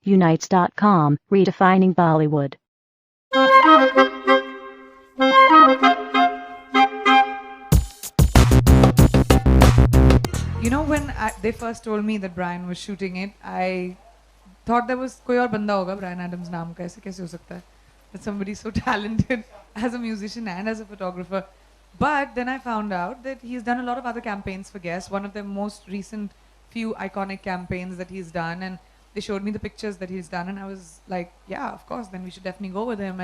Unites.com, redefining Bollywood. You know, when they first told me that Brian was shooting it, I thought there was कोई और बंदा होगा Brian Adams नाम का, ऐसे कैसे हो सकता है? That somebody so talented as a musician and as a photographer. But then I found out that he's done a lot of other campaigns for Guess. One of the most recent few iconic campaigns that he's done, and they showed me the pictures that he's done, and I was like, yeah, of course, then we should definitely go with him.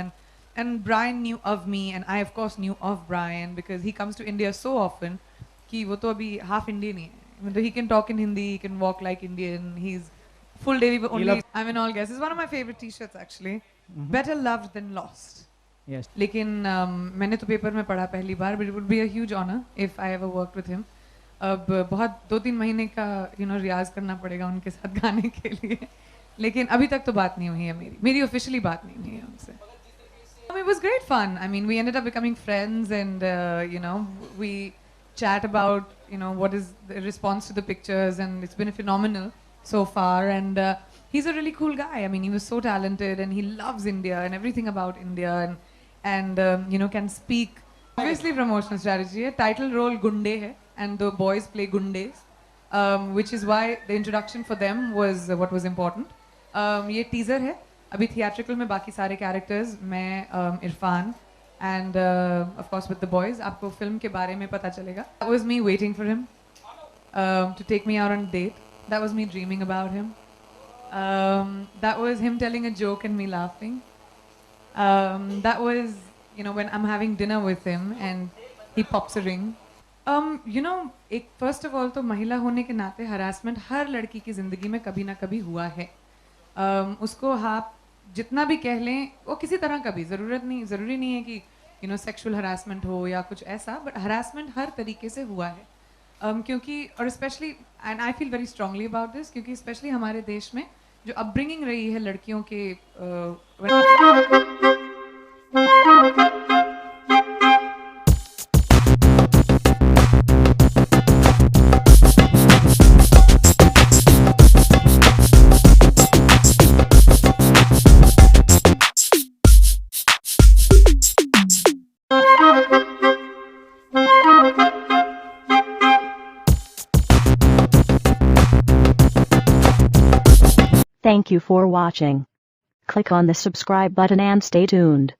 And Brian knew of me, and I of course knew of Brian because he comes to India so often. कि वो तो अभी half Indian ही है. He can talk in Hindi, he can walk like Indian. He's full day only. I'm in all guesses. It's one of my favorite T-shirts actually. Better loved than lost. Yes. लेकिन मैंने तो paper में पढ़ा पहली बार, but it would be a huge honor if I ever worked with him. अब बहुत 2-3 महीने का रियाज करना पड़ेगा उनके साथ गाने के लिए, लेकिन अभी तक तो बात नहीं हुई है मेरी officially बात नहीं हुई है उनसे. It was great fun. I mean, we ended up becoming friends, and we chat about what is the response to the pictures, and it's been phenomenal so far. And he's a really cool guy. I mean, he was so talented, and he loves India and everything about India, and can speak. Obviously, promotional strategy hai. Title role Gunde hai, and the boys play Gundes, which is why the introduction for them was what was important. ये teaser है. अभी theatrical में बाकी सारे characters, मैं Irfan, and of course with the boys, आपको film के बारे में पता चलेगा. That was me waiting for him to take me out on a date. That was me dreaming about him. That was him telling a joke and me laughing. That was when I'm having dinner with him and he pops a ring. एक first of all तो महिला होने के नाते harassment हर लड़की की जिंदगी में कभी ना कभी हुआ है. उसको आप जितना भी कह लें, वो किसी तरह का भी ज़रूरी नहीं है कि सेक्सुअल हरासमेंट हो या कुछ ऐसा, बट हरासमेंट हर तरीके से हुआ है. क्योंकि और specially, and I feel very strongly about this, क्योंकि स्पेशली हमारे देश में जो अपब्रिंगिंग रही है लड़कियों के Thank you for watching. Click on the subscribe button and stay tuned.